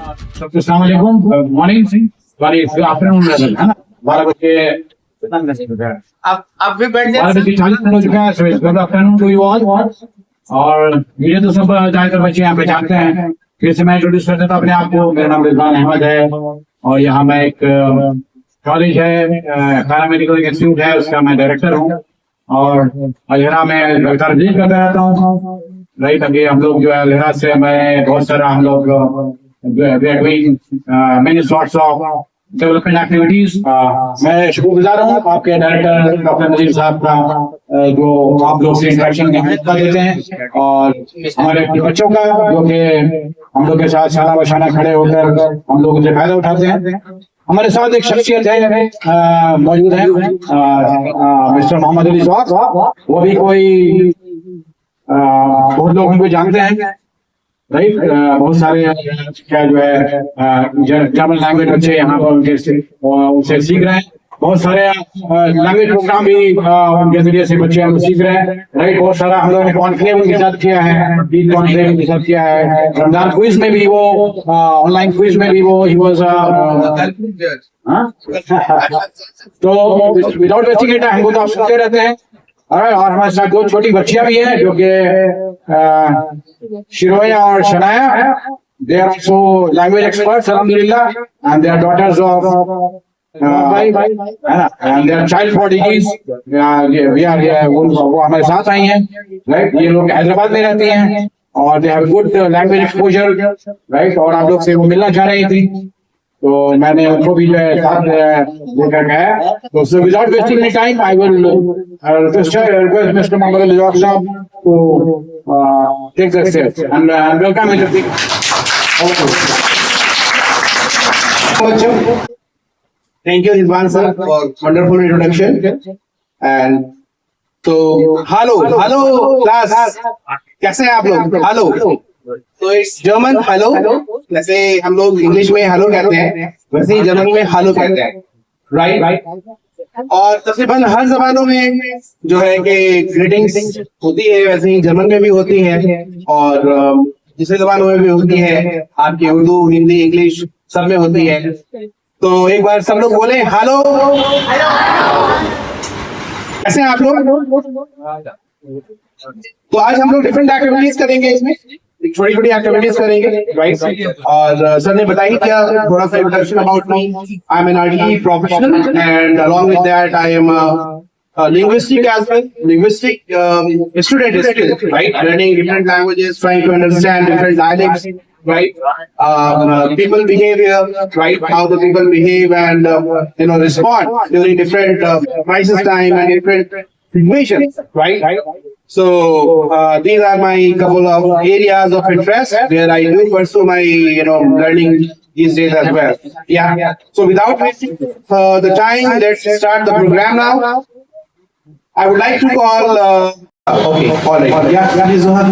अस्सलाम वालेकुम, morning, sorry afternoon है ना, 12 बजे आप भी बैठ जाए 12 बजे 40 मिनट हो चुका है। So good afternoon to you all. और मुझे तो सब ज्यादातर बच्चे यहाँ पे जानते हैं। फिर से मैं इंट्रोड्यूस कर देता हूँ अपने आप को। मेरा नाम रिजवान अहमद है और यहाँ मैं एक कॉलेज है, खाना मेडिकल इंस्टीट्यूट है, उसका मैं डायरेक्टर हूँ। और लहरा में लगातार विजिट करता रहता हूँ। राइट, अभी हम लोग जो है लहरा से मैं बहुत सारा हम लोग many sorts of development activities. मैं शुक्रगुजार हूँ आपके डायरेक्टर डॉक्टर नजीर साहब का, जो आप लोग से इंटरेक्शन का देते हैं, और हमारे बच्चों का जो कि हम लोग के साथ शाना बशाना खड़े होकर हम लोग उनसे फायदा उठाते हैं। हमारे साथ एक शख्सियत है, मौजूद है, मिस्टर मोहम्मद अली साहब। वो भी कोई बहुत लोग उनको जानते हैं। राइट, बहुत सारे क्या जो है जर्मन लैंग्वेज बच्चे यहाँ पर उनसे सीख रहे हैं। बहुत सारे लैंग्वेज प्रोग्राम भी उनके जरिए से बच्चे हम सीख रहे हैं। राइट, बहुत सारा हम लोगों ने कॉन्क्लेव उनके साथ किया है, ईद कॉन्क्लेव उनके साथ किया है। रमजान क्विज में भी वो, ऑनलाइन क्विज में भी वो ही वाज। तो विदाउट वेस्टिंग टाइम हमको तो आप सुनते रहते हैं। और हमारे साथ दो छोटी बच्चियां भी हैं जो कि शिरोया और Shanaya. They are also language experts अल्हम्दुलिल्लाह, and they are daughters of and they are child prodigies. वो हमारे साथ आई हैं। राइट, ये लोग हैदराबाद में रहती हैं और they have good language exposure. Right, और आप लोग से वो मिलना चाह रही थी, तो मैंने उनको भी जो है साथ लेकर गया। तो so without wasting any time I will request mister Mohammad Ali sahab to take the stage and welcome him to Thank you, Rizwan sir, for wonderful introduction. And so, hello class, कैसे हैं आप लोग? हेलो, तो इट्स जर्मन हेलो। जैसे हम लोग English में hello कहते हैं, वैसे ही जर्मन में हेलो कहते हैं। राइट, और तकरीबन हर जबानों में जो है कि ग्रीटिंग्स होती है, वैसे ही जर्मन में भी होती है, और दूसरी जबानों में भी होती है। आपकी उर्दू, हिंदी, इंग्लिश सब में होती है। तो एक बार सब लोग बोले हेलो। कैसे हैं आप लोग? तो आज हम लोग डिफरेंट एक्टिविटीज करेंगे, इसमें छोटी छोटी एक्टिविटीज करेंगे। राइट, और सर ने बताई क्या थोड़ा सा introduction about me. I am an IT professional and along with that I am linguistic as well, linguistic student still, right? Learning different languages, trying to understand different dialects, right? People behavior, right? How the people behave and respond during different crisis time and different situations, right? So these are my couple of areas of interest where I do pursue my learning these days as well. Yeah. So without wasting the time, let's start the program now. I would like to call. Okay, all right. Yeah, please, Zohan.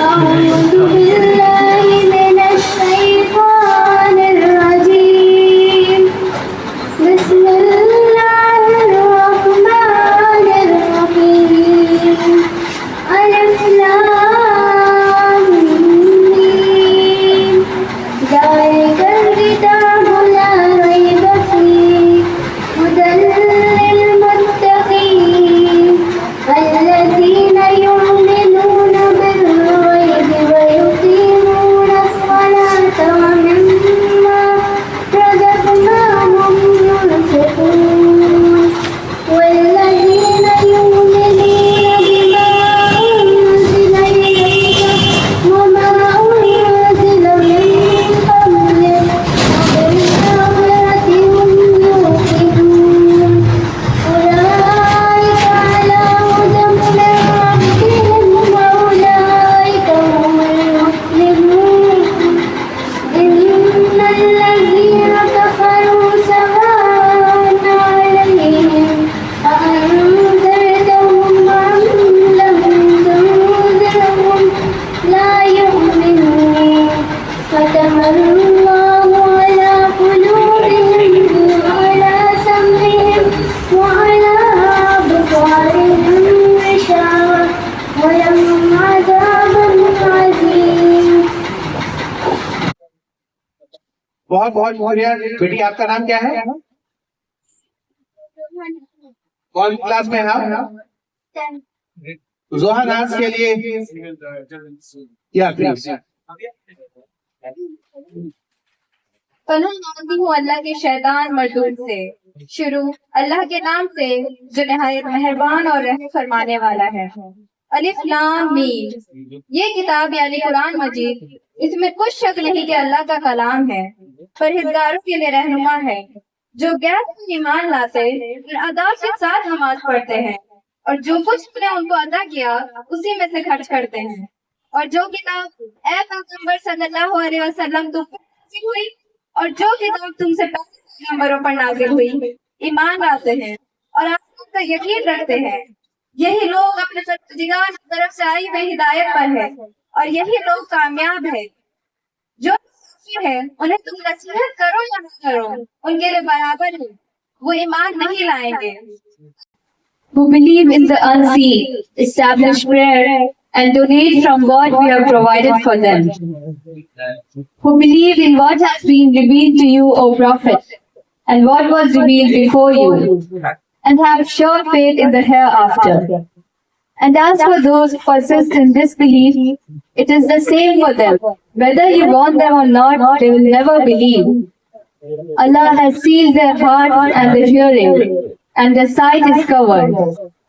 أعوذ بالله من الشيطان الرجيم. بسم الله الرحمن الرحيم. ألف لام ميم. ذلك الكتاب لا ريب فيه هدى للمتقين الذين يؤمنون بالغيب ويقيمون الصلاة ومما बहुत बहुत शुक्रिया। बेटी आपका नाम क्या है? कौन class में है आप? जोहा नाज के लिए या प्लीज। पनाह मांगती हूँ अल्लाह के शैतान मरदूद से। शुरू अल्लाह के नाम से जो निहायत मेहरबान और रहम फरमाने वाला है। अलिफ लाम मीम। ये किताब यानी कुरान मजीद, इसमें कुछ शक नहीं कि अल्लाह का कलाम है, परहेजगारों के लिए रहनुमा है, जो गैर पर ईमान लाते और अदा के साथ नमाज पढ़ते हैं और जो कुछ हमने उनको अदा किया उसी में से खर्च करते हैं। और जो किताब ए पैगंबर सल्लल्लाहु अलैहि वसल्लम तुम पर नाज़िल हुई और जो किताब तुमसे पहले पैगंबरों पर नाज़िल हुई, ईमान लाते हैं और आखिरत पर यकीन रखते हैं, यही लोग अपने परवरदिगार की तरफ से आई हुई हिदायत पर है और यही लोग कामयाब है। जो काफिर है उन्हें तुम नसीहत करो या न करो, उनके लिए बराबर है, वो ईमान नहीं लाएंगे। Who believe in the unseen, establish prayer, and donate from what we have provided for them. Who believe in what has been revealed to you, O Prophet, and what was revealed before you, and have sure faith in the hereafter. And as for those who persist in disbelief, it is the same for them. Whether you warn them or not, they will never believe. Allah has sealed their hearts and their hearing, and their sight is covered,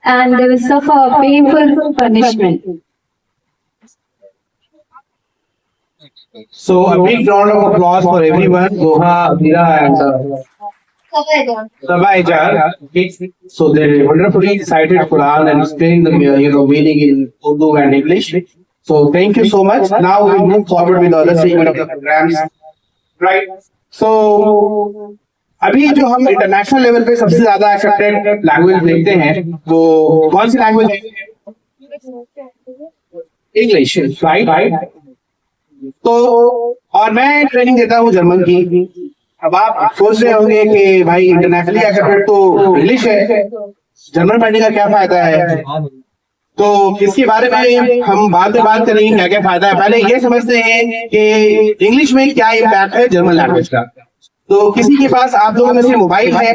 and they will suffer a painful punishment. So a big round of applause for everyone. Zoha, Amira, and Sabah. So they wonderfully recited Quran and explained the meaning in Urdu and English. So thank you so much. Now we move forward with the other segment of the programs. Right. So अभी जो हम international level पे सबसे ज्यादा accepted language देखते हैं वो कौन सी लैंग्वेज है? English, right. तो और मैं ट्रेनिंग देता हूँ जर्मन की। अब आप सोच रहे होंगे कि भाई इंटरनेशनली एक्सेप्टेड तो इंग्लिश है, जर्मन पढ़ने का क्या फायदा है? तो इसके बारे में हम बाद में बात करेंगे क्या क्या फायदा है। पहले ये समझते हैं कि इंग्लिश में क्या इम्पैक्ट है जर्मन लैंग्वेज का। तो किसी के पास आप लोगों में से मोबाइल है,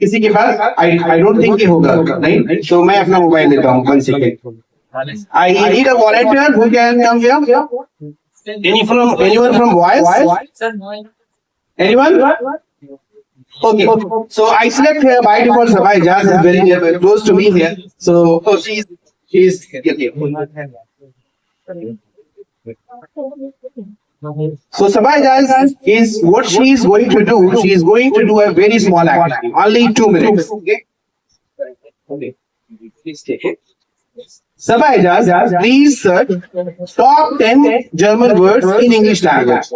किसी के पास आई डोंट थिंक ये होगा, नहीं? तो मैं अपना मोबाइल लेता हूँ, 1 second. I need a volunteer who can come here. Anyone from voice? Anyone? Okay. So I select here by default Sabah Ijaz is very close to me here. So she's here. So Sabah Ijaz is what she is going to do. She is going to do a very small activity, only 2 minutes. Okay. Please take it. Sabah Ijaz, please search top 10 German words in English language.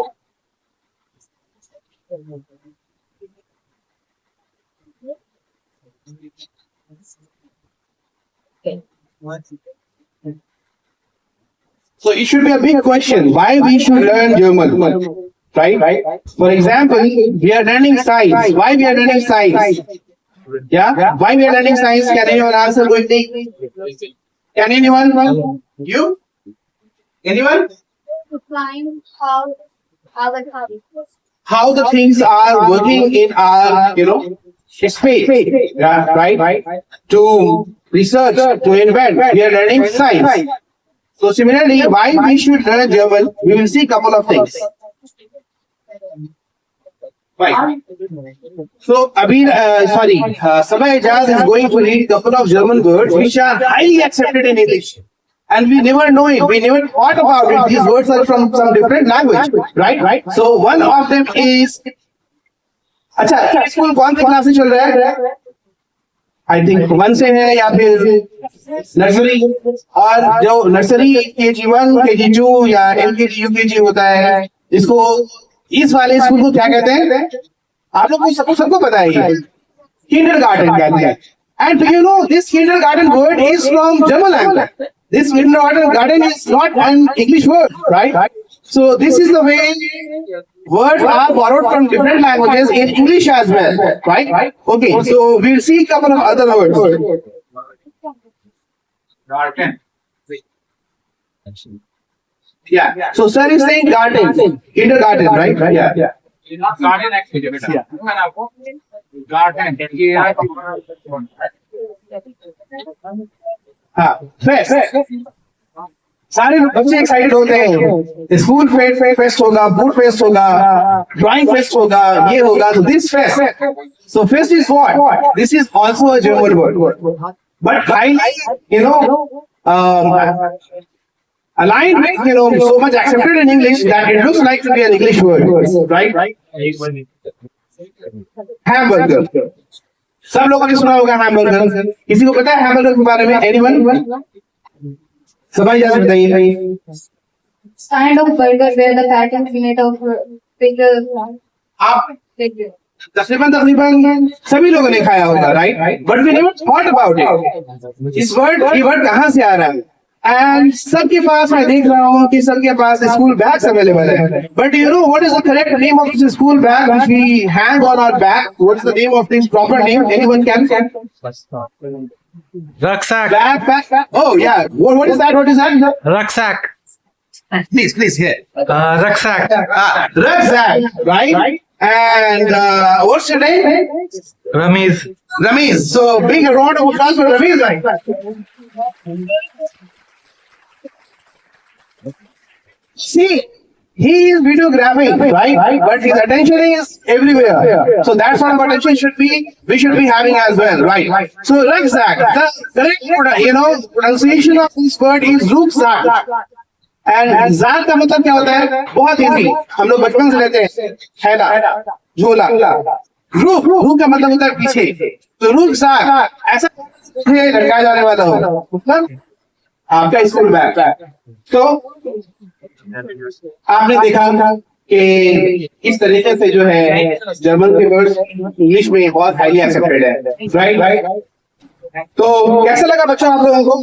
So it should be a big question why we should learn German, right? For example, we are learning science. Why we are learning science? Yeah? Why we are learning science? Can anyone answer quickly? Can anyone? You? Anyone? To find How the things are working in our, space. Yeah, right? To research, to invent. We are learning science. So similarly, why we should learn German? We will see a couple of things. Right. So, Sabah Ijaz is going to read a couple of German words which are highly accepted in English. And we never know it. We never thought about it. These words are from some different language. Right? So, one of them is... अच्छा, school कौन सी class से चल रहा है? I think 1 से है या फिर नर्सरी। और जो नर्सरी KG1, KG2 या LKG, UKG होता है, इसको इस वाले स्कूल को क्या कहते हैं? आप लोग को सबको पता है, किंडरगार्टन कहते हैं। And you know this kindergarten word is from German language. This kindergarten is not an English word, right? So this is the way words are borrowed from different languages in English as well, right? Okay, so we'll see a couple of other words. Garden. Yeah. So sir is saying garden, kindergarten, right? Yeah. Garden actually बेटा garden हाँ fest सारे बच्चे excited होते हैं school fest होगा food fest होगा drawing fest होगा ये होगा तो this fest so fest is what this is also a German word but highly aligned with so much accepted in English that it looks like to be an English word, right? Hamburger. सब लोगों ने सुना होगा hamburger. किसी को पता है hamburger के बारे में? Anyone? सबाई जान बताइए. Kind of burger where the patty is made of bigger. आप तकरीबन सभी लोगों ने खाया होगा, right? But we never thought about it. इस ये वर्ड कहाँ से आ रहा है? एंड सबके पास मैं देख रहा हूँ कि सबके पास स्कूल बैग्स अवेलेबल है but you know what is the correct name of this school bag which we hang on our back what is the name of this proper name anyone can Rucksack. Bag oh yeah what is that Rucksack. please here Rucksack. rucksack right and what's your name Ramiz. so big round of applause for Ramiz right See, he is videographing, right? But his attention is everywhere. So that sort of attention we should be having as well, right? So rucksack, the correct, pronunciation of this word is rucksack. And ज़ात का मतलब क्या होता है? बहुत easy. हम लोग बचपन से लेते हैं. थैला, झोला. रूह का मतलब होता है पीछे. तो rucksack ऐसा लटकाया जाने वाला हो. मतलब आपका स्कूल बैग. तो आपने देखा कि इस तरीके से जो है जर्मन के वर्ड्स इंग्लिश में बहुत हाईली एक्सेप्टेड है राइट तो कैसा लगा बच्चों आप लोगों को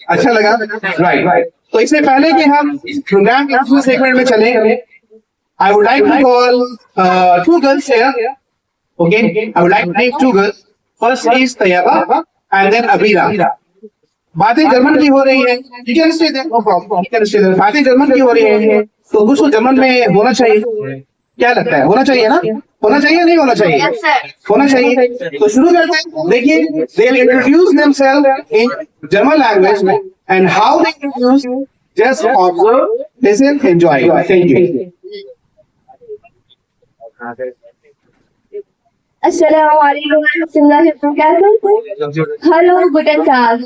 अच्छा लगा राइट तो इससे पहले कि हम इस प्रोग्राम के दूसरे सेगमेंट में चले I would like to call two girls here okay I would like to name two girls first is Tayyaba and then Abira बातें जर्मन की हो रही है बातें जर्मन की हो रही है तो कुछ तो जर्मन में होना चाहिए क्या लगता है होना चाहिए ना होना चाहिए नहीं होना चाहिए होना चाहिए तो शुरू करते हैं देखिए they will introduce themselves in German language and how they introduce just observe listen enjoy thank you Assalamualaikum warahmatullahi wabarakatuh. Hallo, guten Tag.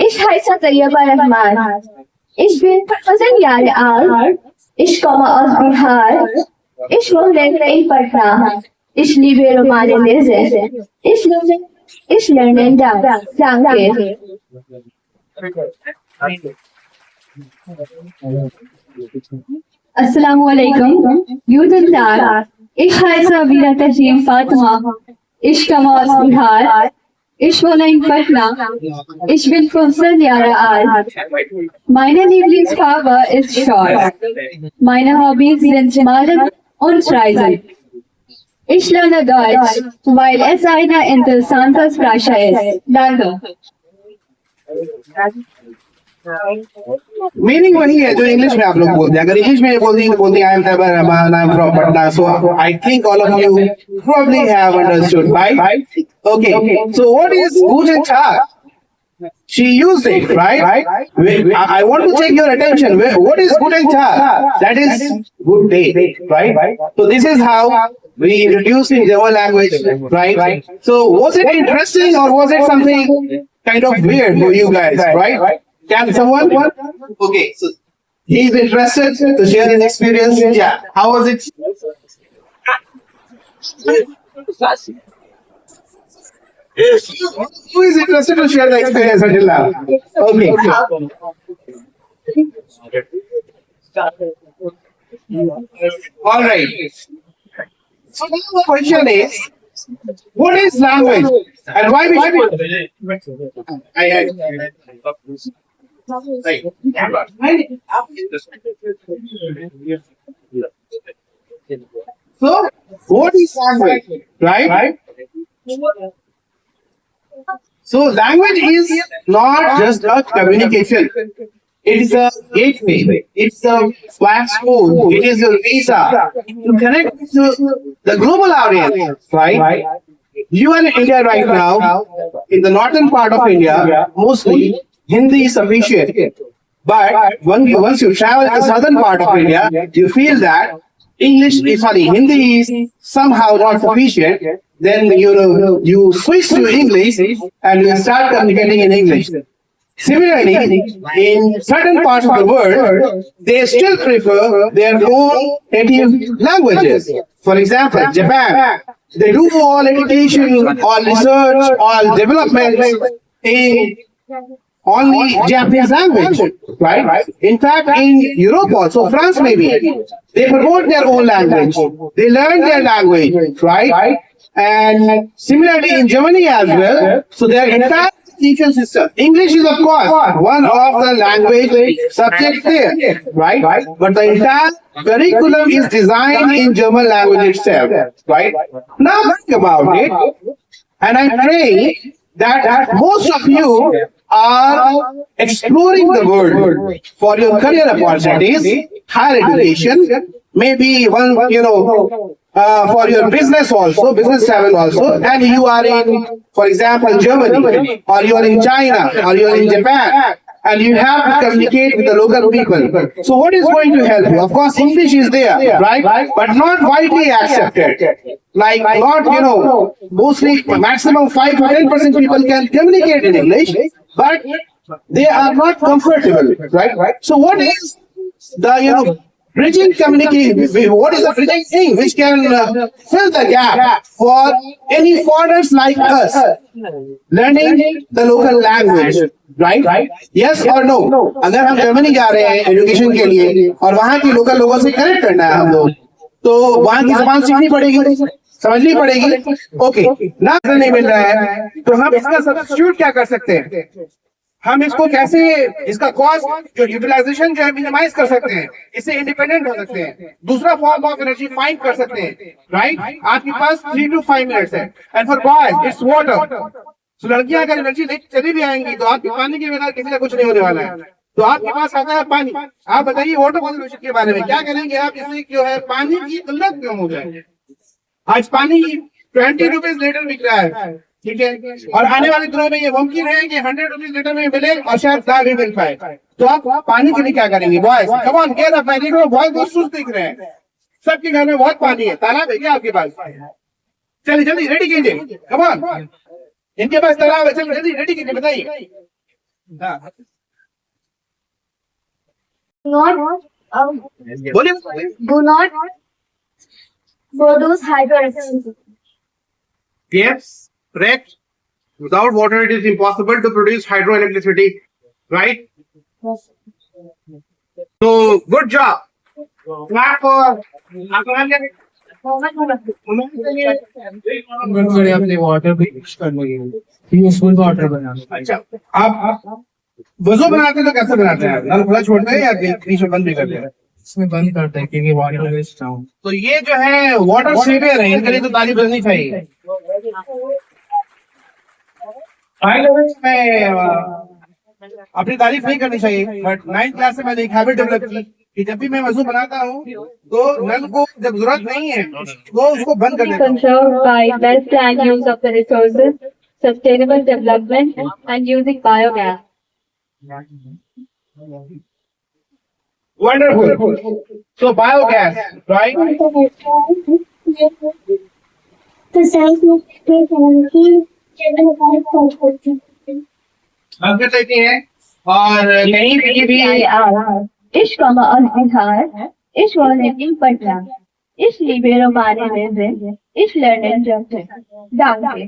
Ich heiße Tayyiba Rahman. Ich bin 15 Jahre alt. Ich komme aus Bihar. Ich wohne in Patna. Ich liebe Romane lesen. Ich lerne das. Danke. Assalamu alaikum. Guten Tag. Ich heiße Abira Tajim Fatima. Ich komme aus Bihar. Ich wohne in Patna. Ich bin 15 Jahre alt. Meine Lieblingsfarbe ist Schwarz. Meine Hobbys sind Malen und Reisen. Ich lerne Deutsch, weil es eine interessante Sprache ist. Danke. Meaning वही है जो English में आप लोग बोलते हैं अगर English में बोलती I am Tayyaba Rahman I am from Patna so I think all of you probably have understood right okay so what is guten tag she used it right I want to take your attention what is guten tag that is good day right so this is how we introduce in German language right so was it interesting or was it something kind of weird for you guys right can someone okay so he is interested to share his experience yeah how was it who is interested to share the experience until now okay all right so now the question is what is language and why we should Right. So, what is language? Right? So, language is not just a communication. It's a gateway. It's a flagstone. It is your visa to connect to the global audience, right? You are in India right now, in the northern part of India, mostly Hindi is sufficient. But once you travel in the southern part of India, you feel that Hindi is somehow not sufficient. Then you switch to English and you start communicating in English. Similarly, in certain parts of the world, they still prefer their own native languages. For example, Japan, they do all education, all research, all development in only Japanese language, right? In fact, in Europe also, France maybe, they promote their own language. They learn their language, right? And similarly in Germany as well. So their entire education system, English is of course one of the language subjects there, right? But the entire curriculum is designed in German language itself, right? Now think about it, and I'm praying that most of you are exploring the world for your career opportunities, higher education, maybe one, for your business also, business travel also, and you are in, for example, Germany, or you are in China, or you are in Japan, and you have to communicate with the local people. So what is going to help you? Of course, English is there, right? But not widely accepted. Like not, mostly maximum 5 to 10% people can communicate in English, but they are not comfortable, right? So what is the, bridging communication, what is the bridging thing which can fill the gap for any foreigners like us learning the local language, right? Yes or no? अगर हम Germany जा रहे हैं education के लिए और वहाँ के लोकल लोगों से कनेक्ट करना है हम लोग, तो वहाँ की जबान सीखनी पड़ेगी, समझनी पड़ेगी. ओके, ना नहीं मिल रहा है तो हम इसका सब्स्टिट्यूट क्या कर सकते हैं? हम इसको कैसे, इसका कॉस्ट जो यूटिलाइजेशन जो है मिनिमाइज कर सकते हैं, इससे इंडिपेंडेंट हो सकते हैं, दूसरा फॉर्म ऑफ एनर्जी फाइंड कर सकते हैं, राइट? आपके पास 3 to 5 मिनट्स है. And for boys it's water. So लड़कियां अगर एनर्जी लेके चली भी आएंगी तो आपके पानी के बिना किसी का कुछ नहीं होने वाला है. तो आपके पास आता है पानी. आप बताइए वाटर कंजर्वेशन के बारे में क्या करेंगे आप, इससे जो है पानी की किल्लत कम हो जाए. आज पानी 20 रुपीज लीटर बिक रहा है, ठीक है, और आने वाले दिनों में ये मुमकिन है कि 100 रुपीज लीटर में मिले और शायद ना भी मिल पाए. तो आप पानी के लिए क्या करेंगे boys? Come on get up. मैं देख रहा हूँ बॉयज बहुत सुस्त दिख रहे हैं. सबके घर में बहुत पानी है. तालाब है क्या आपके पास? चलिए जल्दी रेडी कीजिए. कम ऑन, इनके पास तालाब है, चलिए जल्दी रेडी कीजिए. बताइए. बोलिए. Do not produce hydroelectricity. Yes, correct. Without water, it is impossible to produce hydroelectricity, right? So, good job. Clap for. अपने वाटर भी यूज कर लो, यूजफुल वाटर बनाना. अच्छा, आप वजू बनाते हैं तो कैसे बनाते हैं? नल खुला छोड़ते हैं या बीच में बंद भी करते हैं? इसमें बंद करते हैं क्योंकि वाटर वेस्ट ना हो. तो ये जो है वाटर सेवियर है, इनके लिए तो तारीफ करनी चाहिए. मैं अपनी तारीफ नहीं करनी चाहिए, बट 9th क्लास से मैंने एक हैबिट डेवलप की कि जब भी मैं वजू बनाता हूँ तो नल को जब जरूरत नहीं है तो उसको बंद कर देता हूँ. Conserved by best planned use of the resources, sustainable development, and using biogas. Wonderful. So biogas, right? अंकित लेती हैं और कहीं भी इश्क और इजहार, इश्क और लेकिन पढ़ना, इस लिबेरो बारे में इस लर्निंग जब डांगे.